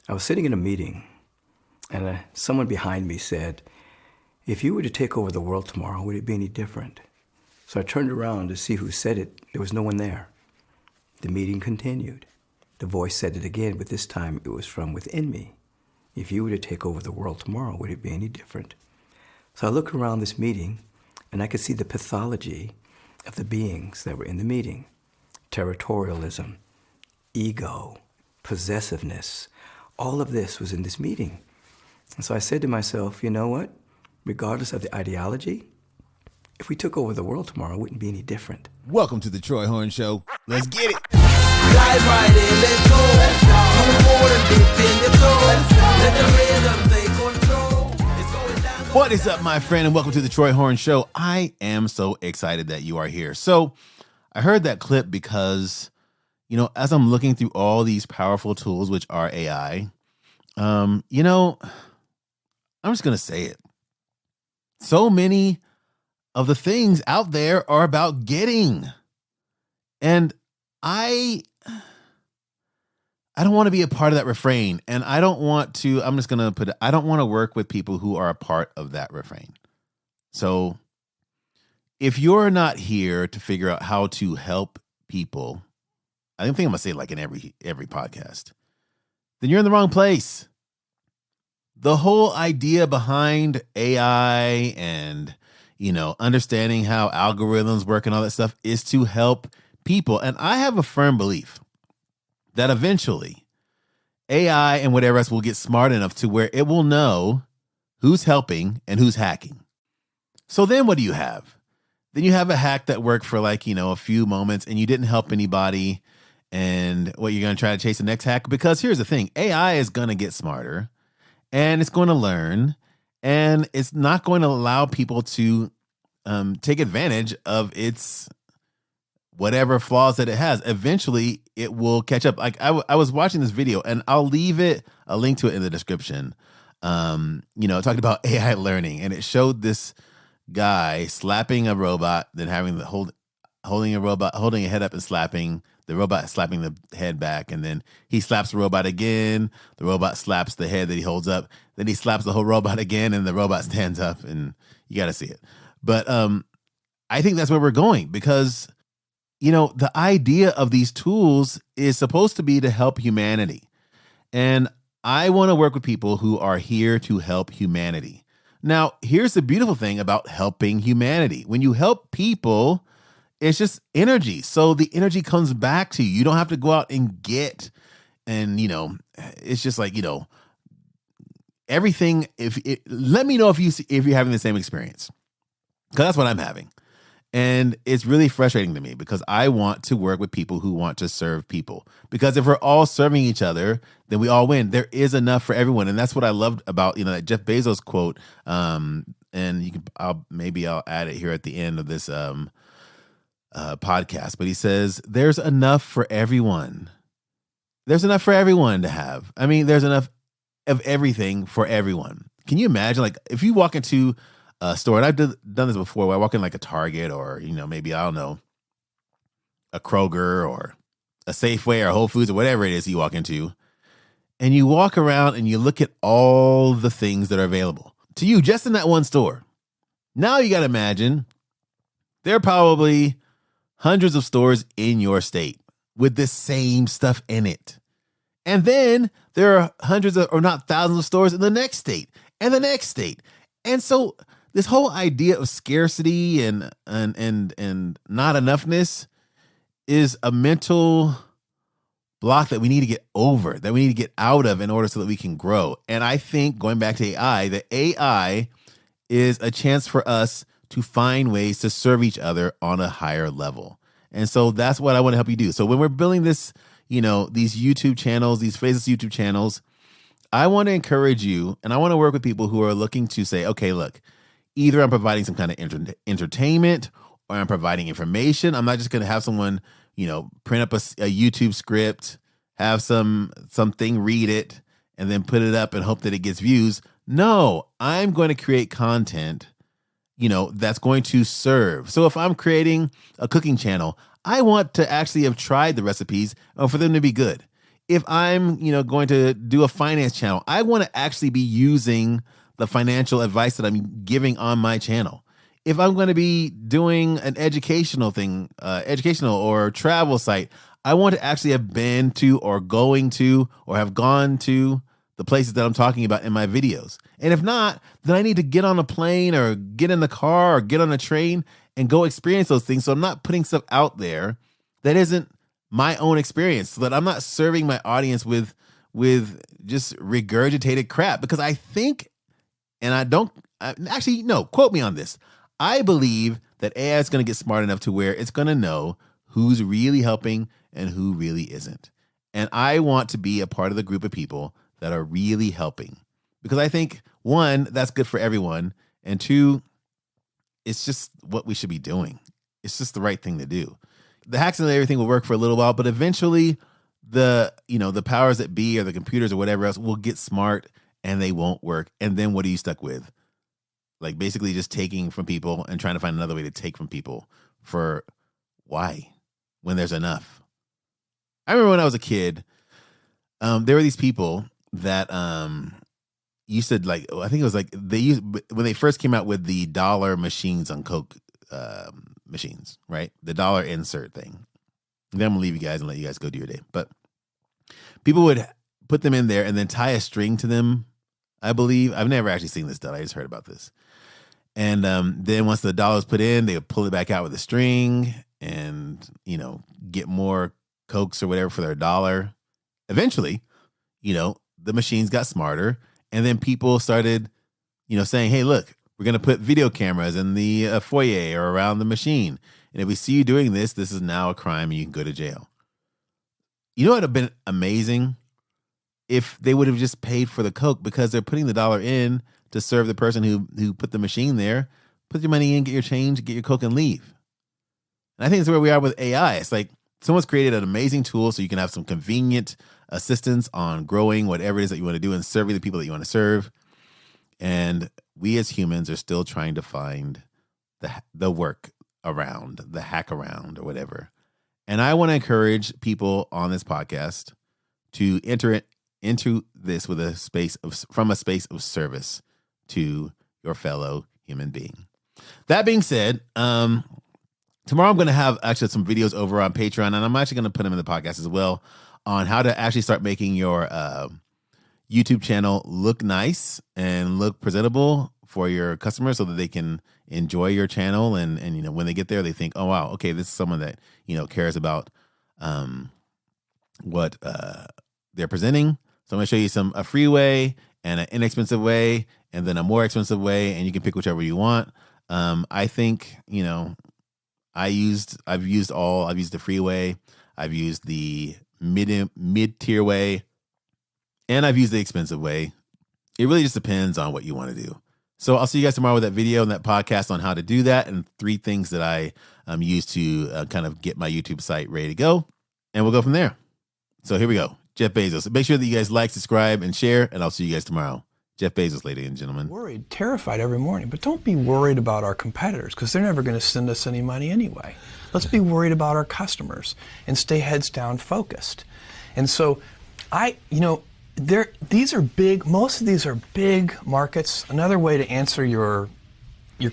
I was sitting in a meeting, and someone behind me said, "If you were to take over the world tomorrow, would it be any different?" So I turned around to see who said it. There was no one there. The meeting continued. The voice said it again, but this time it was from within me. "If you were to take over the world tomorrow, would it be any different?" So I looked around this meeting, and I could see the pathology of the beings that were in the meeting. Territorialism, ego, possessiveness, all of this was in this meeting. And so I said to myself, you know what? Regardless of the ideology, if we took over the world tomorrow, it wouldn't be any different. Welcome to the Troy Horne Show. Let's get it. Dive right in, let's go. Do more than dip in the toe. Let the rhythm take control. It's going down. What is up, my friend, and welcome to the Troy Horne Show. I am so excited that you are here. So I heard that clip because, as I'm looking through all these powerful tools, which are AI, I'm just going to say it. So many of the things out there are about getting. And I don't want to be a part of that refrain. And I don't want to, I don't want to work with people who are a part of that refrain. So if you're not here to figure out how to help people, I think I'm going to say it like in every podcast, then you're in the wrong place. The whole idea behind AI and, understanding how algorithms work and all that stuff is to help people. And I have a firm belief that eventually AI and whatever else will get smart enough to where it will know who's helping and who's hacking. So then what do you have? Then you have a hack that worked for a few moments and you didn't help anybody. And what, you're going to try to chase the next hack? Because here's the thing, AI is going to get smarter and it's going to learn, and it's not going to allow people to take advantage of its whatever flaws that it has. Eventually, it will catch up. Like I was watching this video, and I'll leave a link to it in the description. Talking about AI learning, and it showed this guy slapping a robot, then having holding a head up and slapping the robot, slapping the head back, and then he slaps the robot again. The robot slaps the head that he holds up. Then he slaps the whole robot again, and the robot stands up, and you got to see it. But I think that's where we're going because, the idea of these tools is supposed to be to help humanity. And I want to work with people who are here to help humanity. Now, here's the beautiful thing about helping humanity. When you help people, it's just energy. So the energy comes back to you. You don't have to go out and get, and, it's just like, everything. Let me know if you're having the same experience, because that's what I'm having. And it's really frustrating to me because I want to work with people who want to serve people. Because if we're all serving each other, then we all win. There is enough for everyone. And that's what I loved about, that Jeff Bezos quote. And I'll add it here at the end of this podcast. But he says, there's enough for everyone. There's enough for everyone to have. I mean, there's enough of everything for everyone. Can you imagine, if you walk into a store, and I've done this before, where I walk in a Target or, maybe, I don't know, a Kroger or a Safeway or Whole Foods or whatever it is you walk into, and you walk around and you look at all the things that are available to you just in that one store. Now you got to imagine there are probably hundreds of stores in your state with the same stuff in it. And then there are hundreds of, or not thousands of stores in the next state and the next state. And so this whole idea of scarcity and not enoughness is a mental block that we need to get over, that we need to get out of in order so that we can grow. And I think, going back to AI, that AI is a chance for us to find ways to serve each other on a higher level. And so that's what I want to help you do. So when we're building this, these YouTube channels, these Faceless YouTube channels, I want to encourage you, and I want to work with people who are looking to say, okay, look, either I'm providing some kind of entertainment or I'm providing information. I'm not just going to have someone, print up a YouTube script, have something, read it, and then put it up and hope that it gets views. No, I'm going to create content, that's going to serve. So if I'm creating a cooking channel, I want to actually have tried the recipes for them to be good. If I'm, going to do a finance channel, I want to actually be using the financial advice that I'm giving on my channel. If I'm going to be doing an educational thing, educational or travel site, I want to actually have been to or going to or have gone to the places that I'm talking about in my videos. And if not, then I need to get on a plane or get in the car or get on a train and go experience those things. So I'm not putting stuff out there that isn't my own experience, so that I'm not serving my audience with just regurgitated crap. Because I think, and I don't, actually, no, quote me on this. I believe that AI is going to get smart enough to where it's going to know who's really helping and who really isn't. And I want to be a part of the group of people that are really helping. Because I think, one, that's good for everyone. And two, it's just what we should be doing. It's just the right thing to do. The hacks and everything will work for a little while, but eventually the powers that be or the computers or whatever else will get smart and they won't work. And then what are you stuck with? Like basically just taking from people and trying to find another way to take from people. For why? When there's enough. I remember when I was a kid, there were these people that used to, like, I think it was like when they first came out with the dollar machines on Coke machines, right? The dollar insert thing. And then I'm gonna leave you guys and let you guys go do your day. But people would put them in there and then tie a string to them, I believe. I've never actually seen this done. I just heard about this. And then once the dollar was put in, they would pull it back out with a string and, get more Cokes or whatever for their dollar. Eventually, the machines got smarter. And then people started, saying, hey, look, we're going to put video cameras in the foyer or around the machine. And if we see you doing this, this is now a crime and you can go to jail. You know what would have been amazing? If they would have just paid for the Coke, because they're putting the dollar in to serve the person who put the machine there. Put your money in, get your change, get your Coke, and leave. And I think that's where we are with AI. It's like someone's created an amazing tool so you can have some convenient assistance on growing whatever it is that you want to do and serving the people that you want to serve. And we as humans are still trying to find the work around, the hack around or whatever. And I want to encourage people on this podcast to enter into this from a space of service to your fellow human being. That being said, tomorrow I'm going to have actually some videos over on Patreon, and I'm actually going to put them in the podcast as well, on how to actually start making your YouTube channel look nice and look presentable for your customers so that they can enjoy your channel. And when they get there, they think, oh, wow, okay, this is someone that, cares about what they're presenting. So I'm going to show you a free way and an inexpensive way and then a more expensive way, and you can pick whichever you want. I think, I've used the free way, I've used the mid-tier way, and I've used the expensive way. It really just depends on what you want to do. So I'll see you guys tomorrow with that video and that podcast on how to do that, and 3 things that I use to kind of get my YouTube site ready to go. And we'll go from there. So here we go. Jeff Bezos. Make sure that you guys like, subscribe, and share, and I'll see you guys tomorrow. Jeff Bezos, ladies and gentlemen. Worried, terrified every morning, but don't be worried about our competitors because they're never going to send us any money anyway. Let's be worried about our customers and stay heads down focused. And so these are big, most of these are big markets. Another way to answer your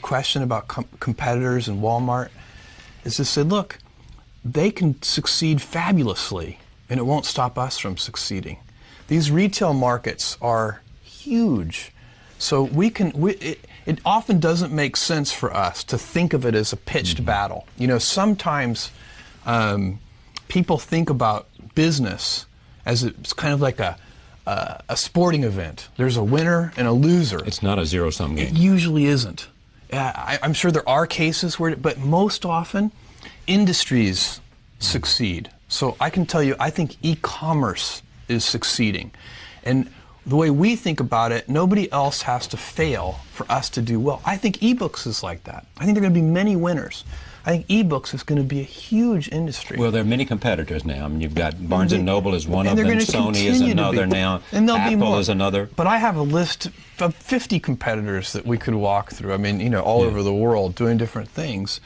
question about competitors and Walmart is to say, look, they can succeed fabulously and it won't stop us from succeeding. These retail markets are huge. So it often doesn't make sense for us to think of it as a pitched battle. Sometimes people think about business as it's kind of like a sporting event. There's a winner and a loser. It's not a zero-sum game. It usually isn't. I'm sure there are cases but most often industries succeed. So I can tell you, I think e-commerce is succeeding. And the way we think about it, nobody else has to fail for us to do well. I think ebooks is like that. I think there are going to be many winners. I think ebooks is going to be a huge industry. Well, there are many competitors now. I mean, you've got Barnes & Noble is one of them, Sony is another now, and there'll be Apple more. is another. But I have a list of 50 competitors that we could walk through. I mean, all over the world doing different things.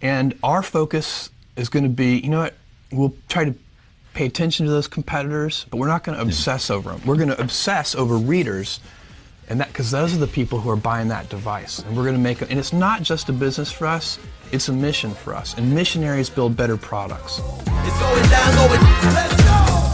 And our focus is going to be, we'll try to pay attention to those competitors, but we're not going to obsess over them. We're going to obsess over readers, and that because those are the people who are buying that device. And we're going to make it. And it's not just a business for us; it's a mission for us. And missionaries build better products. It's going down, let's go.